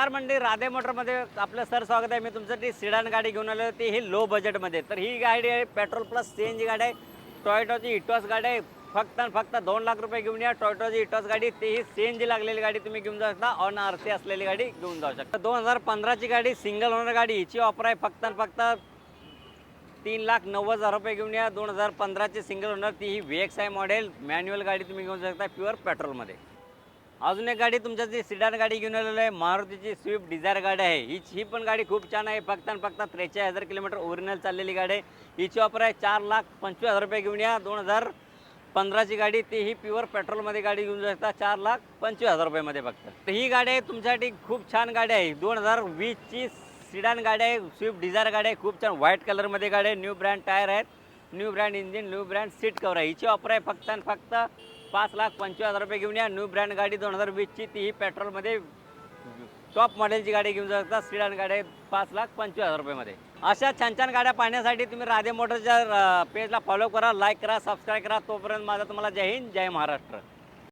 नमस्कार मंडळी, राधे मोटरमध्ये आपलं सर स्वागत आहे. मी तुमच्यासाठी सिडान गाडी घेऊन आलो होती, ही लो बजेटमध्ये. तर ही गाडी आहे पेट्रोल प्लस CNG गाडी आहे. टोयोटाची इटॉस गाडी आहे. फक्त आणि फक्त 2 लाख रुपये घेऊन या. टोयोटाची इटॉस गाडी, तेही CNG लागलेली गाडी तुम्ही घेऊन जाऊ शकता. ऑन RC असलेली गाडी घेऊन जाऊ शकता. 2015ची गाडी, सिंगल ओनर गाडी. हिची ऑफर आहे फक्त आणि फक्त 3,90,000 रुपये घेऊन या. 2015ची सिंगल ओनर, तीही VXI मॉडेल मॅन्युअल गाडी तुम्ही घेऊन शकता प्युअर पेट्रोलमध्ये. अजून एक गाडी तुमच्यासाठी सिडान गाडी घेऊन आलेलो आहे. मारुतीची स्विफ्ट डिझायर गाडी आहे. ही पण गाडी खूप छान आहे. फक्त आणि फक्त 43,000 किलोमीटर ओरिजिनल चाललेली गाडी आहे. हिची ऑफर आहे 4,25,000 रुपये घेऊन या. 2015ची गाडी, तीही प्युअर पेट्रोलमध्ये गाडी घेऊन जाऊ शकता 4,25,000 रुपयेमध्ये फक्त. तर ही गाडी आहे तुमच्यासाठी खूप छान गाडी आहे. 2020ची सिडान गाडी आहे, स्विफ्ट डिझायर गाडी आहे. खूप छान व्हाईट कलरमध्ये गाडी आहे. न्यू ब्रँड टायर आहेत, new brand engine, new brand seat cover आहे. हिची ऑफर आहे फक्त आणि फक्त 5,25,000 रुपये घेऊन या. न्यू ब्रँड गाडी 2020ची, तीही पेट्रोलमध्ये टॉप मॉडेलची गाडी घेऊन जाऊ शकता. सिडान गाडी आहे 5,25,000 रुपयेमध्ये. अशा छान छान गाड्या पाहण्यासाठी तुम्ही राधे मोटरच्या पेजला फॉलो करा, लाईक करा, सबस्क्राईब करा. तोपर्यंत माझा तुम्हाला जय हिंद, जय महाराष्ट्र.